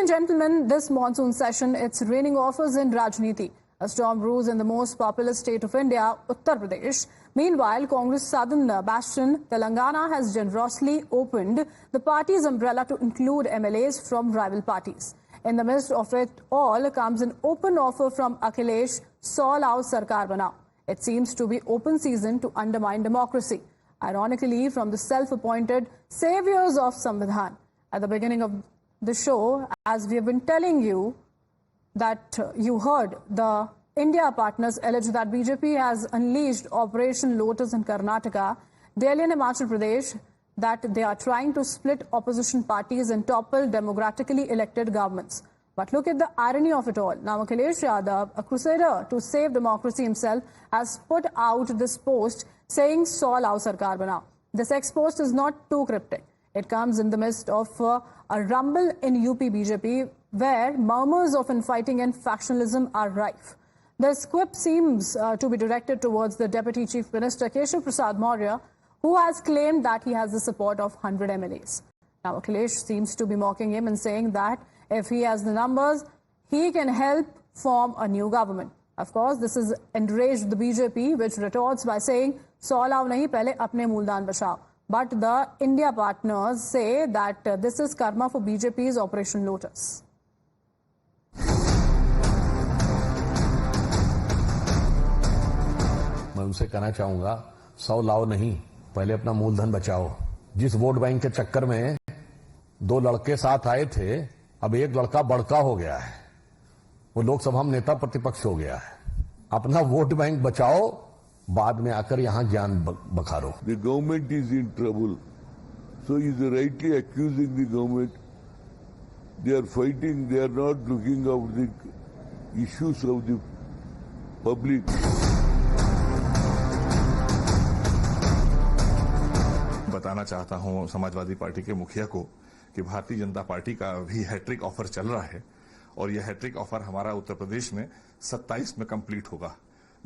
and gentlemen, this monsoon session, it's raining offers in Rajneeti. A storm brews in the most populous state of India, Uttar Pradesh. Meanwhile, Congress southern bastion, Telangana, has generously opened the party's umbrella to include MLAs from rival parties. In the midst of it all comes an open offer from Akhilesh, "Saw Lao Sarkar Banao." It seems to be open season to undermine democracy. Ironically, from the self-appointed saviors of Samvidhan. At the beginning of the show, as we have been telling you, that you heard the India partners allege that BJP has unleashed Operation Lotus in Karnataka, Delhi and Himachal Pradesh, that they are trying to split opposition parties and topple democratically elected governments. But look at the irony of it all. Now, Akhilesh Yadav, a crusader to save democracy himself, has put out this post saying, "Saw Lao Sarkar Banao." This ex-post is not too cryptic. It comes in the midst of a rumble in UP BJP, where murmurs of infighting and factionalism are rife. This quip seems to be directed towards the Deputy Chief Minister, Keshav Prasad Maurya, who has claimed that he has the support of 100 MLAs. Now, Akhilesh seems to be mocking him and saying that if he has the numbers, he can help form a new government. Of course, this has enraged the BJP, which retorts by saying, "Saw lao nahi, pehle apne mooldan bachao." But the India partners say that this is karma for BJP's Operation Lotus. मैं उनसे कहना चाहूंगा, 100 लाओ नहीं, पहले अपना मूलधन बचाओ। जिस वोट बैंक के चक्कर में 2 लड़के साथ आए थे, अब एक लड़का बड़का हो गया है, वो लोकसभा में नेता प्रतिपक्ष हो गया है। अपना वोट बैंक बचाओ, बाद में आकर यहां ज्ञान बखारो। The government is in trouble, so he is rightly accusing the government. They are fighting, they are not looking at the issues of the public. बताना चाहता हूं समाजवादी पार्टी के मुखिया को कि भारतीय जनता पार्टी का भी हैट्रिक ऑफर चल रहा है और यह हैट्रिक ऑफर हमारा उत्तर प्रदेश में 27 में कंप्लीट होगा।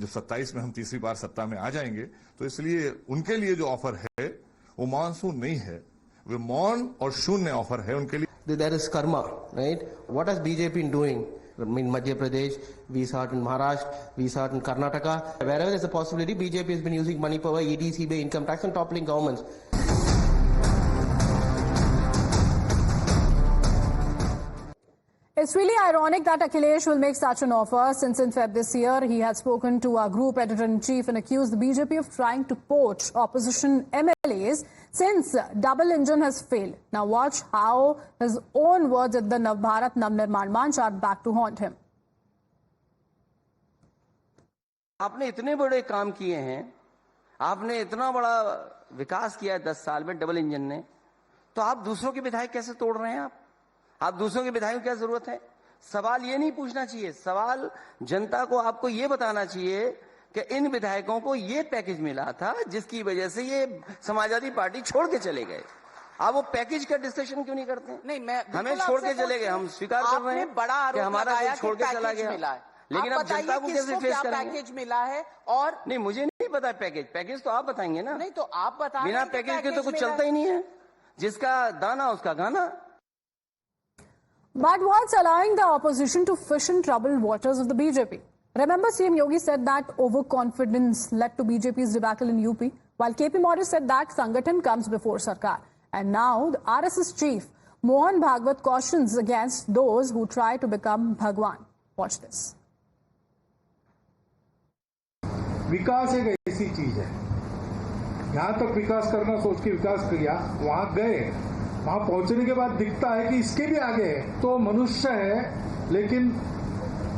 जब 27 में हम तीसरी बार सत्ता में आ जाएंगे, तो इसलिए उनके लिए जो ऑफर है वो मानसून नहीं है, वो मौन और शून्य ऑफर है उनके लिए। There is karma, right? What has BJP been doing? In Madhya Pradesh, we saw it in Maharashtra, we saw it in Karnataka. Wherever there's a possibility, BJP has been using money power, ED, CBI, income tax and toppling governments. It's really ironic that Akhilesh will make such an offer, since in Feb this year he had spoken to our group editor-in-chief and accused the BJP of trying to poach opposition MLAs since double engine has failed. Now watch how his own words at the Navbharat Navnirman Manch are back to haunt him. आपने इतने बड़े काम किए हैं, आपने इतना बड़ा विकास किया है 10 साल में डबल इंजन ने, तो आप दूसरों के विधायक कैसे तोड़ रहे हैं? आप दूसरों के विधायकों की क्या जरूरत है? सवाल ये नहीं पूछना चाहिए, सवाल जनता को आपको ये बताना चाहिए कि इन विधायकों को ये पैकेज मिला था जिसकी वजह से ये समाजवादी पार्टी छोड़ के चले गए। आप वो पैकेज का डिस्कशन क्यों नहीं करते? नहीं, मैं हमें छोड़ के चले गए, हम स्वीकार कर रहे हैं कि हमारा छोड़ के चला गया, लेकिन अब जनता को कैसे फेस करेंगे? पैकेज मिला है और नहीं, मुझे नहीं पता पैकेज तो आप बताएंगे ना। नहीं तो आप बता, बिना पैकेज के तो कुछ चलता ही नहीं है, जिसका दाना उसका गाना। But what's allowing the opposition to fish in troubled waters of the BJP? Remember, CM Yogi said that overconfidence led to BJP's debacle in UP, while KP Maurya said that Sangathan comes before Sarkar. And now the RSS chief, Mohan Bhagwat, cautions against those who try to become Bhagwan. Watch this. विकास एक ऐसी चीज है, यहाँ तक विकास करना सोच के विकास किया, वहां गए, वहां पहुंचने के बाद दिखता है कि इसके भी आगे है, तो मनुष्य है लेकिन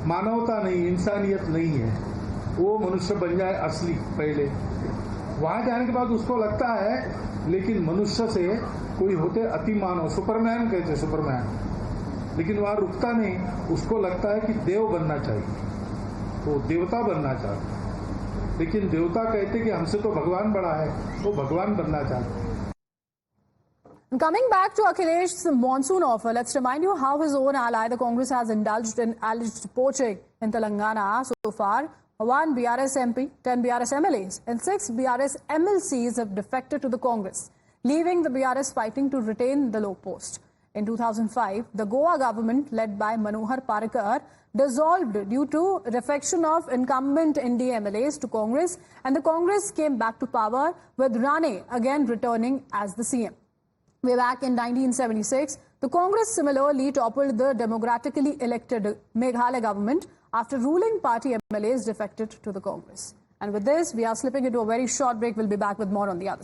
मानवता नहीं, इंसानियत नहीं है, वो मनुष्य बन जाए असली पहले। वहां जाने के बाद उसको लगता है लेकिन मनुष्य से कोई होते अति मानव, सुपरमैन कहते सुपरमैन, लेकिन वहां रुकता नहीं, उसको लगता है कि देव बनना चाहिए, तो देवता बनना चाहता, लेकिन देवता कहते कि हमसे तो भगवान बड़ा है, वो भगवान बनना चाहते। Coming back to Akhilesh's monsoon offer, let's remind you how his own ally, the Congress, has indulged in alleged poaching in Telangana. So far, 1 BRS MP, 10 BRS MLAs and 6 BRS MLCs have defected to the Congress, leaving the BRS fighting to retain the low post. In 2005, the Goa government, led by Manohar Parrikar, dissolved due to defection of incumbent NDA MLAs to Congress, and the Congress came back to power with Rane again returning as the CM. Way back in 1976, the Congress similarly toppled the democratically elected Meghalaya government after ruling party MLAs defected to the Congress. And with this, we are slipping into a very short break. We'll be back with more on the other side.